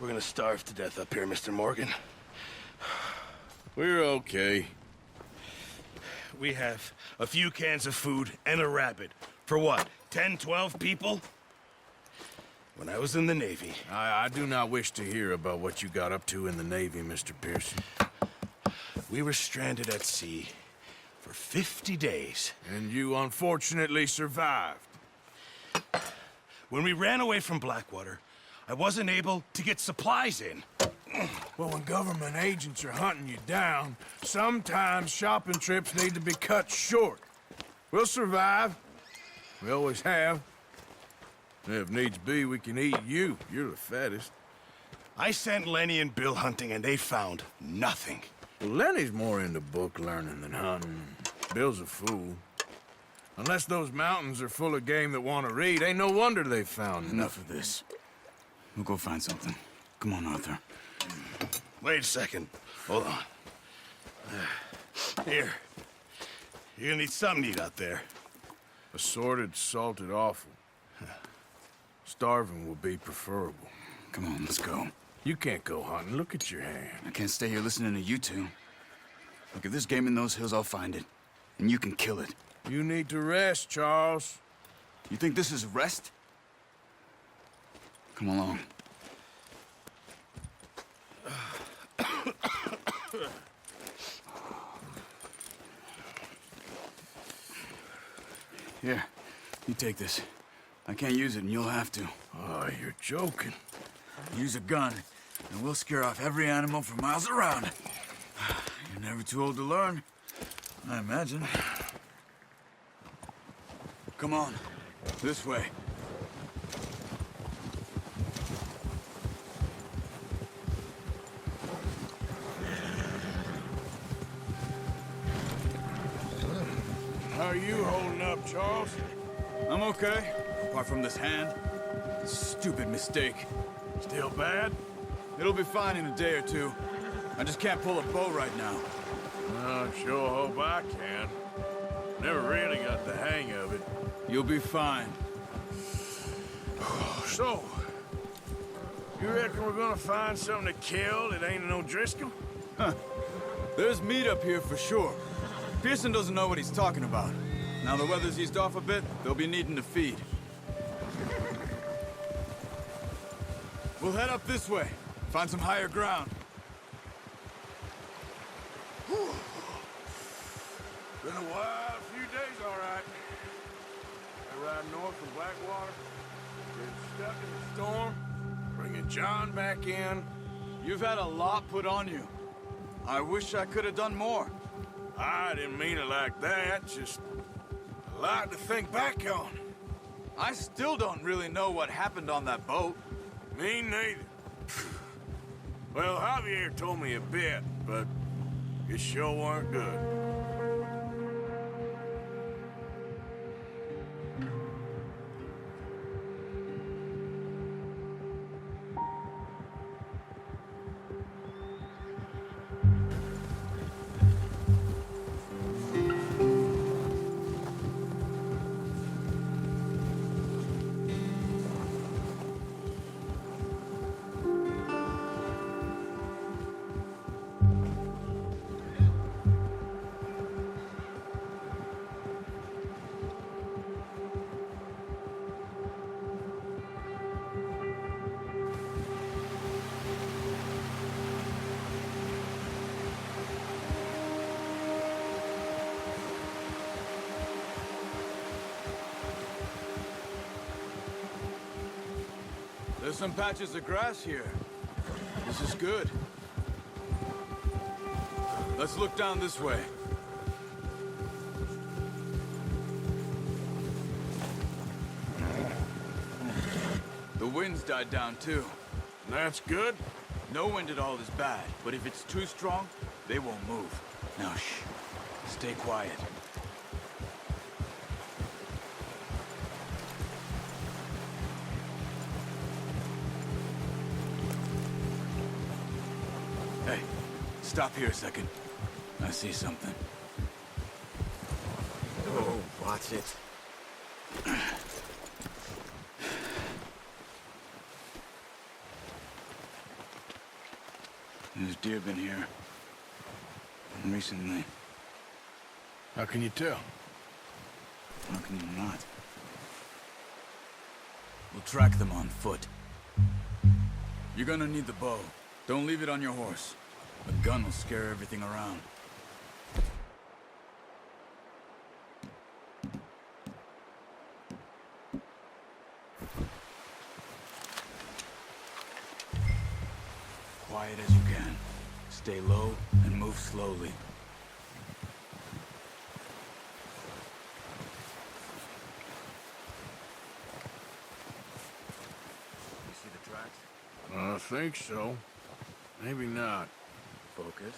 we're gonna starve to death up here, Mr. Morgan. We're okay. We have a few cans of food and a rabbit. For what, 10, 12 people? When I was in the Navy... I do not wish to hear about what you got up to in the Navy, Mr. Pearson. We were stranded at sea for 50 days. And you unfortunately survived. When we ran away from Blackwater, I wasn't able to get supplies in. Well, when government agents are hunting you down, sometimes shopping trips need to be cut short. We'll survive. We always have. If needs be, we can eat you. You're the fattest. I sent Lenny and Bill hunting, and they found nothing. Well, Lenny's more into book learning than hunting. Bill's a fool. Unless those mountains are full of game that want to read, ain't no wonder they found Enough of this. We'll go find something. Come on, Arthur. Wait a second. Hold on. Here. You're gonna need something to eat out there. Assorted, salted offal. Starving will be preferable. Come on, let's go. You can't go hunting. Look at your hand. I can't stay here listening to you two. Look, if there's game in those hills, I'll find it. And you can kill it. You need to rest, Charles. You think this is rest? Come along. Here, you take this. I can't use it, and you'll have to. Oh, you're joking. Use a gun, and we'll scare off every animal for miles around. You're never too old to learn, I imagine. Come on, this way. How are you holding up, Charles? I'm okay, apart from this hand. Stupid mistake. Still bad? It'll be fine in a day or two. I just can't pull a bow right now. I sure hope I can. Never really got the hang of it. You'll be fine. So, you reckon we're gonna find something to kill that ain't no Driscoll? Huh. There's meat up here for sure. Pearson doesn't know what he's talking about. Now the weather's eased off a bit, they'll be needing to feed. We'll head up this way. Find some higher ground. Whew. Been a wild few days, all right. I ride north from Blackwater. Been stuck in the storm. Bringing John back in. You've had a lot put on you. I wish I could have done more. I didn't mean it like that. Just a lot to think back on. I still don't really know what happened on that boat. Me neither. Well, Javier told me a bit, but it sure weren't good. There's some patches of grass here. This is good. Let's look down this way. The wind's died down too. That's good. No wind at all is bad, but if it's too strong, they won't move. Now shh. Stay quiet. Hey, stop here a second. I see something. Oh, watch it. There's deer been here. And recently. How can you tell? How can you not? We'll track them on foot. You're gonna need the bow. Don't leave it on your horse. A gun will scare everything around. Quiet as you can. Stay low and move slowly. You see the tracks? I think so. Maybe not. Focus.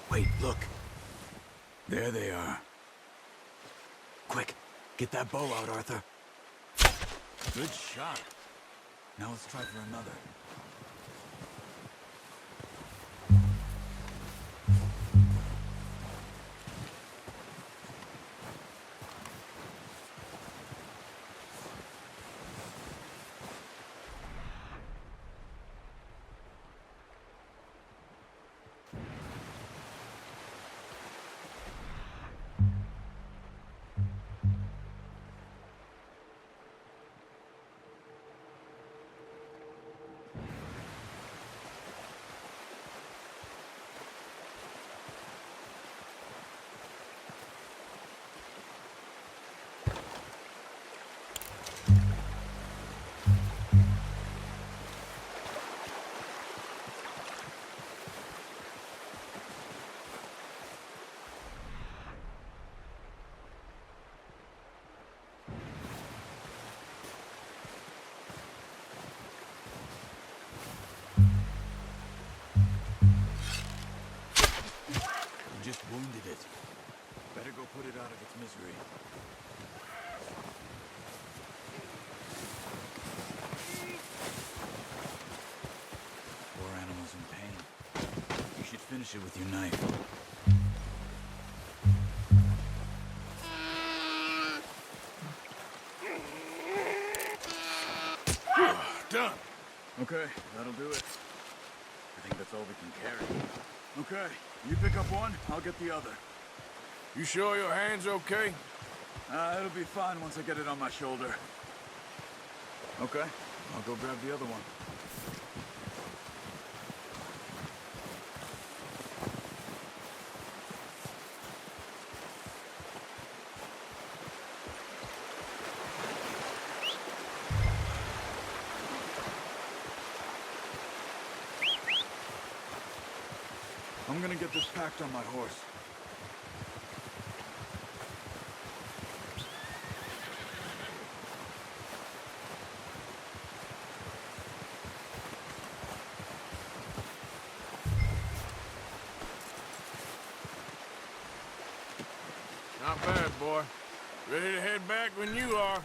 Wait, look. There they are. Quick, get that bow out, Arthur. Good shot. Now let's try for another. Just wounded it. Better go put it out of its misery. Poor animal's in pain. You should finish it with your knife. Done. Okay, that'll do it. I think that's all we can carry. Okay, you pick up one, I'll get the other. You sure your hand's okay? It'll be fine once I get it on my shoulder. Okay, I'll go grab the other one. I'm gonna get this packed on my horse. Not bad, boy. Ready to head back when you are.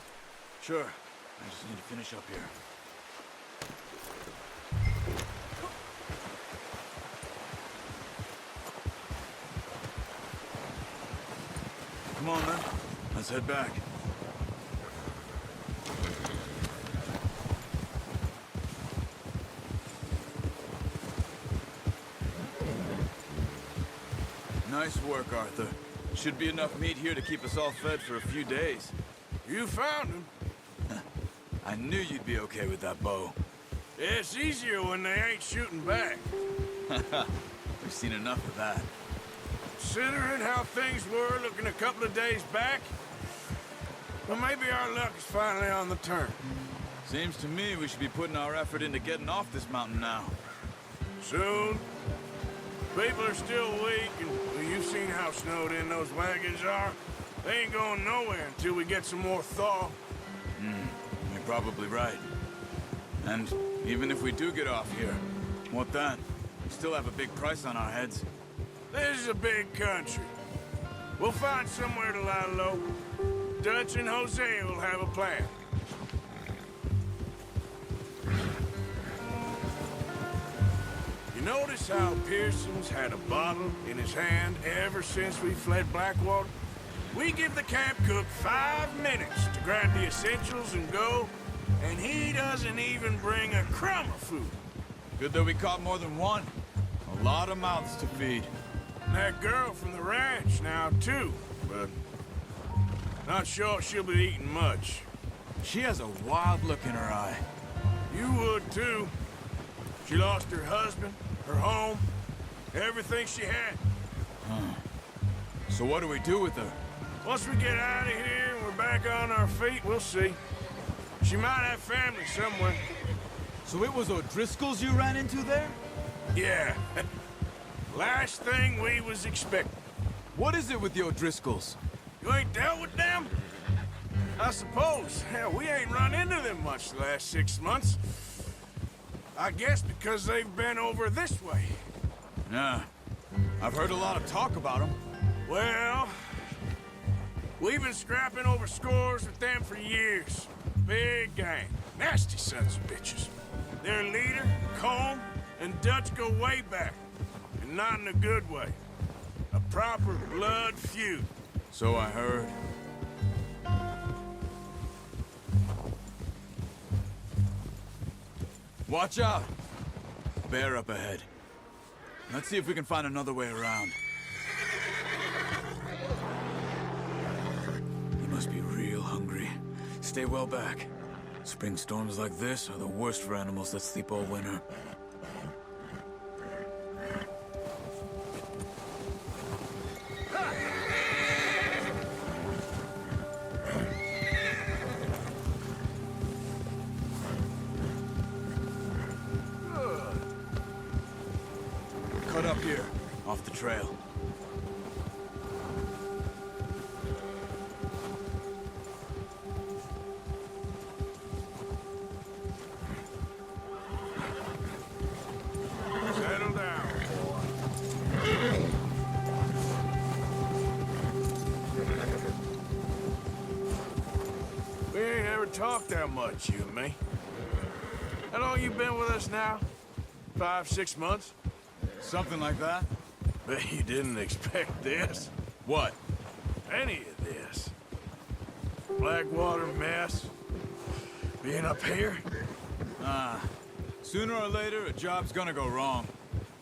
Sure, I just need to finish up here. Come on, then. Let's head back. Nice work, Arthur. Should be enough meat here to keep us all fed for a few days. You found him. I knew you'd be okay with that bow. It's easier when they ain't shooting back. We've seen enough of that. Considering how things were looking a couple of days back, well, maybe our luck is finally on the turn. Seems to me we should be putting our effort into getting off this mountain now. Soon. People are still weak, and well, you've seen how snowed in those wagons are. They ain't going nowhere until we get some more thaw. You're probably right. And even if we do get off here, what then? We still have a big price on our heads. This is a big country. We'll find somewhere to lie low. Dutch and Hosea will have a plan. You notice how Pearson's had a bottle in his hand ever since we fled Blackwater? We give the camp cook 5 minutes to grab the essentials and go, and he doesn't even bring a crumb of food. Good that we caught more than one. A lot of mouths to feed. And that girl from the ranch now, too, but not sure she'll be eating much. She has a wild look in her eye. You would, too. She lost her husband, her home, everything she had. So what do we do with her? Once we get out of here and we're back on our feet, we'll see. She might have family somewhere. So it was O'Driscoll's you ran into there? Yeah. Last thing we was expecting. What is it with the O'Driscolls? You ain't dealt with them? I suppose. Hell, we ain't run into them much the last 6 months. I guess because they've been over this way. Yeah. I've heard a lot of talk about them. Well, we've been scrapping over scores with them for years. Big gang. Nasty sons of bitches. Their leader, Combe, and Dutch go way back. And not in a good way. A proper blood feud. So I heard. Watch out! Bear up ahead. Let's see if we can find another way around. You must be real hungry. Stay well back. Spring storms like this are the worst for animals that sleep all winter. Cut up here, off the trail. Settle down. We ain't ever talked that much, you and me. How long you been with us now? 5, 6 months? Something like that? Bet you didn't expect this. What? Any of this. Blackwater mess. Being up here. Sooner or later, a job's gonna go wrong.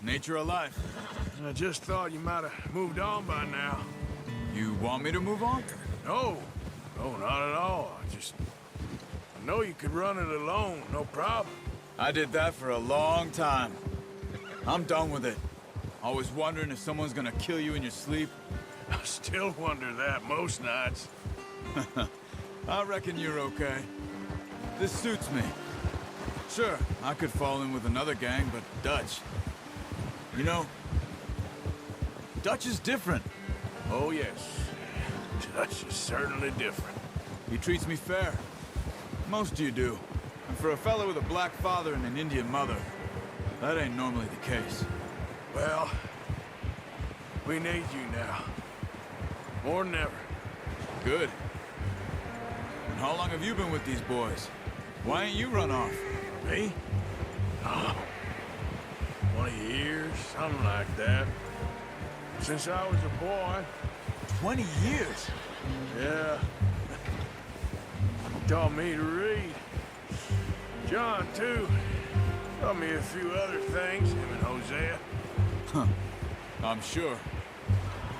Nature of life. I just thought you might have moved on by now. You want me to move on? No. No, not at all. I know you could run it alone, no problem. I did that for a long time. I'm done with it. Always wondering if someone's gonna kill you in your sleep. I still wonder that most nights. I reckon you're okay. This suits me. Sure, I could fall in with another gang, but Dutch... You know, Dutch is different. Oh, yes. Dutch is certainly different. He treats me fair. Most of you do. And for a fellow with a black father and an Indian mother, that ain't normally the case. Well, we need you now. More than ever. Good. And how long have you been with these boys? Why ain't you run off? Me? Oh, 20 years, something like that. Since I was a boy. 20 years? Yeah. He taught me to read. John, too. Taught me a few other things, him and Hosea. Huh. I'm sure.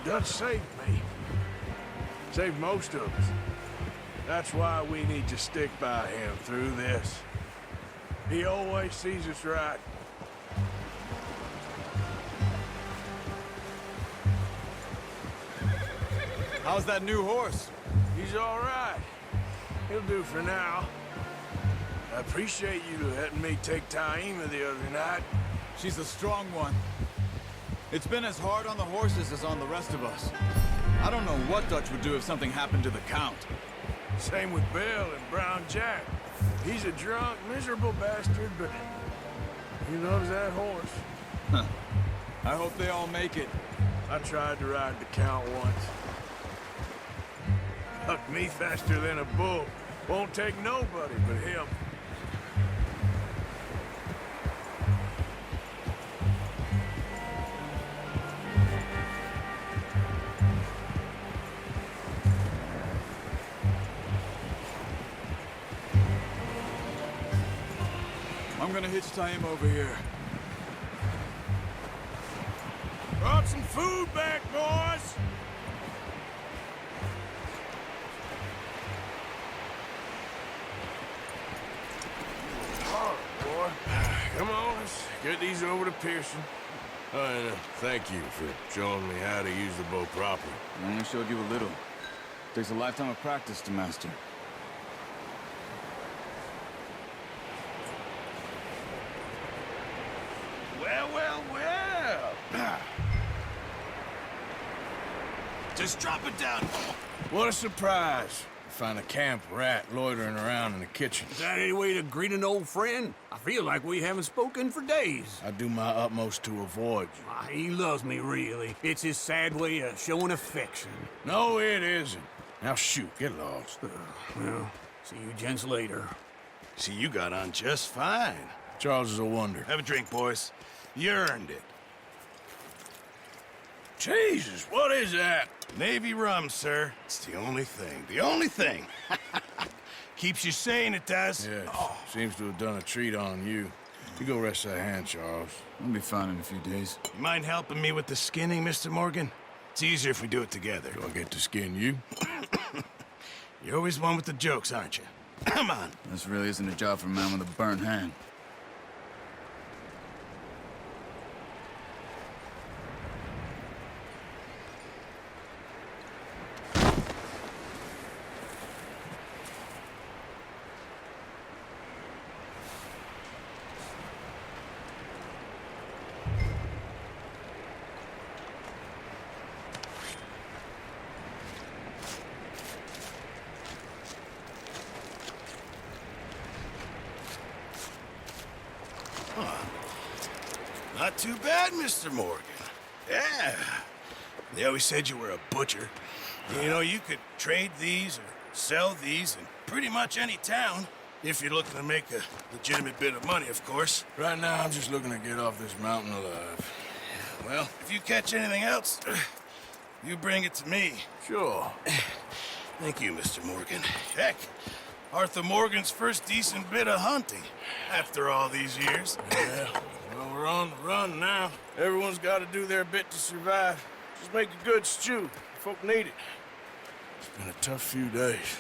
Dutch saved me. Saved most of us. That's why we need to stick by him through this. He always sees us right. How's that new horse? He's all right. He'll do for now. I appreciate you letting me take Taima the other night. She's a strong one. It's been as hard on the horses as on the rest of us. I don't know what Dutch would do if something happened to the Count. Same with Bill and Brown Jack. He's a drunk, miserable bastard, but he loves that horse. I hope they all make it. I tried to ride the Count once. Hucked me faster than a bull. Won't take nobody but him. I'm gonna hitch Taima over here. Brought some food back, boys! Boy. Come on, let's get these over to Pearson. And thank you for showing me how to use the bow properly. I only showed you a little. Takes a lifetime of practice to master. Well, well, well. Just drop it down. What a surprise. Find a camp rat loitering around in the kitchen. Is that any way to greet an old friend? I feel like we haven't spoken for days. I do my utmost to avoid you. He loves me, really. It's his sad way of showing affection. No, it isn't. Now shoot, get lost. Well, see you gents later. See, you got on just fine. Charles is a wonder. Have a drink, boys. You earned it. Jesus, what is that? Navy rum, sir. It's the only thing. The only thing. Keeps you sane, it does. Yeah, seems to have done a treat on you. You go rest that hand, Charles. I'll be fine in a few days. You mind helping me with the skinning, Mr. Morgan? It's easier if we do it together. Do I get to skin you? You're always one with the jokes, aren't you? Come on. This really isn't a job for a man with a burnt hand. Not too bad, Mr. Morgan. Yeah. They always said you were a butcher. You know, you could trade these or sell these in pretty much any town. If you're looking to make a legitimate bit of money, of course. Right now, I'm just looking to get off this mountain alive. Well, if you catch anything else, you bring it to me. Sure. Thank you, Mr. Morgan. Heck, Arthur Morgan's first decent bit of hunting after all these years. Yeah, well, we're on the run now. Everyone's got to do their bit to survive. Just make a good stew. Folk need it. It's been a tough few days.